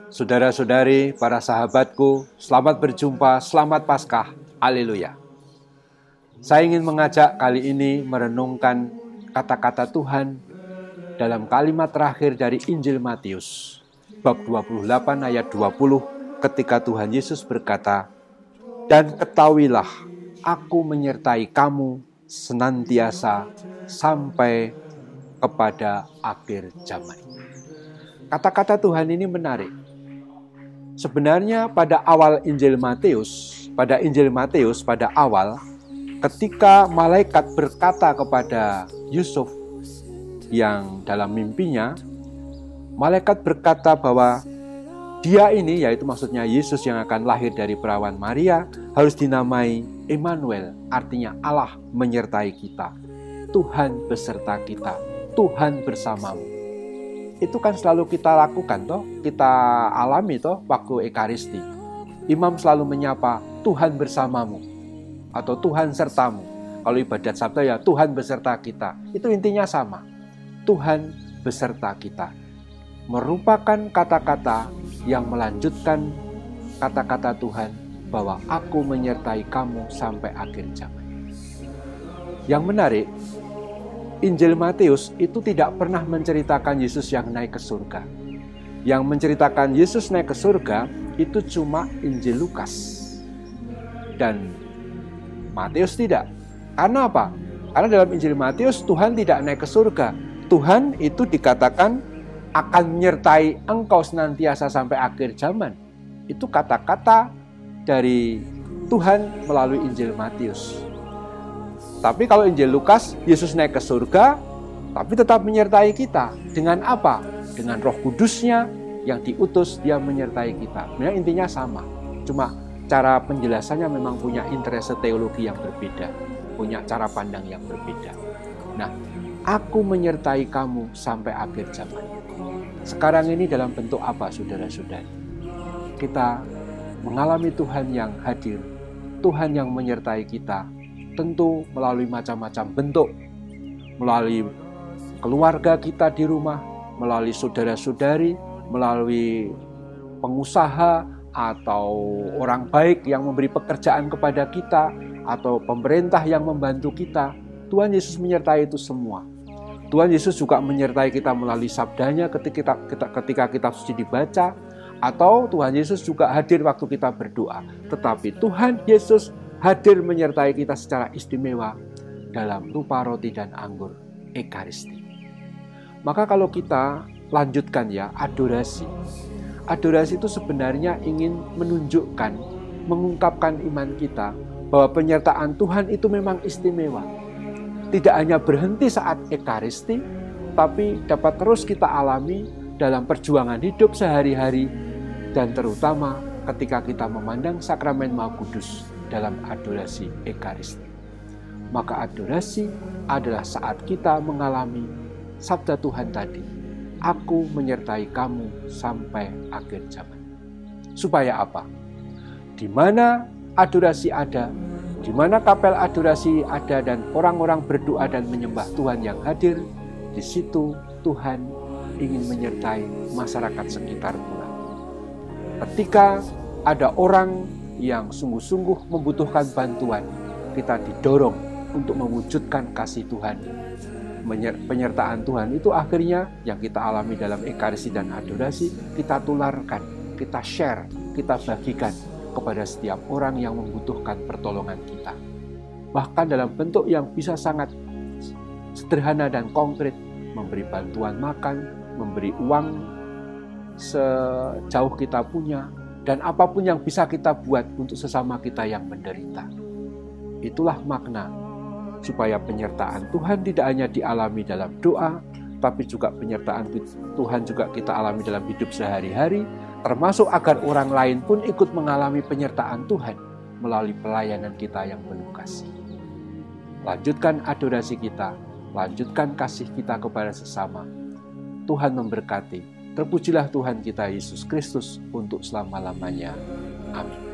Saudara-saudari, para sahabatku, selamat berjumpa, selamat Paskah, haleluya. Saya ingin mengajak kali ini merenungkan kata-kata Tuhan dalam kalimat terakhir dari Injil Matius, bab 28 ayat 20, ketika Tuhan Yesus berkata, "Dan ketahuilah, aku menyertai kamu senantiasa sampai kepada akhir zaman." Kata-kata Tuhan ini menarik. Sebenarnya pada awal Injil Matius, pada awal, ketika malaikat berkata kepada Yusuf yang dalam mimpinya, malaikat berkata bahwa dia ini, yaitu maksudnya Yesus yang akan lahir dari perawan Maria, harus dinamai Immanuel, artinya Allah menyertai kita, Tuhan beserta kita, Tuhan bersamamu. Itu kan selalu kita lakukan toh, kita alami toh waktu Ekaristi. Imam selalu menyapa Tuhan bersamamu atau Tuhan sertamu. Kalau ibadat Sabda ya Tuhan beserta kita. Itu intinya sama. Tuhan beserta kita. Merupakan kata-kata yang melanjutkan kata-kata Tuhan bahwa aku menyertai kamu sampai akhir zaman. Yang menarik, Injil Matius itu tidak pernah menceritakan Yesus yang naik ke surga. Yang menceritakan Yesus naik ke surga itu cuma Injil Lukas. Dan Matius tidak. Karena apa? Karena dalam Injil Matius Tuhan tidak naik ke surga. Tuhan itu dikatakan akan menyertai engkau senantiasa sampai akhir zaman. Itu kata-kata dari Tuhan melalui Injil Matius. Tapi kalau Injil Lukas, Yesus naik ke surga, tapi tetap menyertai kita. Dengan apa? Dengan Roh Kudusnya yang diutus, dia menyertai kita. Sebenarnya intinya sama. Cuma cara penjelasannya memang punya interest teologi yang berbeda. Punya cara pandang yang berbeda. Nah, aku menyertai kamu sampai akhir zaman. Sekarang ini dalam bentuk apa, saudara-saudari? Kita mengalami Tuhan yang hadir, Tuhan yang menyertai kita, tentu melalui macam-macam bentuk, melalui keluarga kita di rumah, melalui saudara-saudari, melalui pengusaha atau orang baik yang memberi pekerjaan kepada kita, atau pemerintah yang membantu kita. Tuhan Yesus menyertai itu semua. Tuhan Yesus juga menyertai kita melalui sabdanya ketika kitab suci dibaca, atau Tuhan Yesus juga hadir waktu kita berdoa. Tetapi Tuhan Yesus hadir menyertai kita secara istimewa dalam rupa roti dan anggur Ekaristi. Maka kalau kita lanjutkan ya, adorasi. Adorasi itu sebenarnya ingin menunjukkan, mengungkapkan iman kita bahwa penyertaan Tuhan itu memang istimewa. Tidak hanya berhenti saat Ekaristi, tapi dapat terus kita alami dalam perjuangan hidup sehari-hari dan terutama ketika kita memandang sakramen Maha Kudus dalam adorasi Ekaristi. Maka adorasi adalah saat kita mengalami sabda Tuhan tadi, aku menyertai kamu sampai akhir zaman. Supaya apa? Di mana adorasi ada, di mana kapel adorasi ada dan orang-orang berdoa dan menyembah Tuhan yang hadir, di situ Tuhan ingin menyertai masyarakat sekitar pula. Ketika ada orang yang sungguh-sungguh membutuhkan bantuan, kita didorong untuk mewujudkan kasih Tuhan. Penyertaan Tuhan itu akhirnya yang kita alami dalam Ekaristi dan adorasi, kita tularkan, kita share, kita bagikan kepada setiap orang yang membutuhkan pertolongan kita. Bahkan dalam bentuk yang bisa sangat sederhana dan konkret, memberi bantuan makan, memberi uang sejauh kita punya, dan apapun yang bisa kita buat untuk sesama kita yang menderita. Itulah makna supaya penyertaan Tuhan tidak hanya dialami dalam doa, tapi juga penyertaan Tuhan juga kita alami dalam hidup sehari-hari, termasuk agar orang lain pun ikut mengalami penyertaan Tuhan melalui pelayanan kita yang penuh kasih. Lanjutkan adorasi kita, lanjutkan kasih kita kepada sesama. Tuhan memberkati. Terpujilah Tuhan kita Yesus Kristus untuk selama-lamanya. Amin.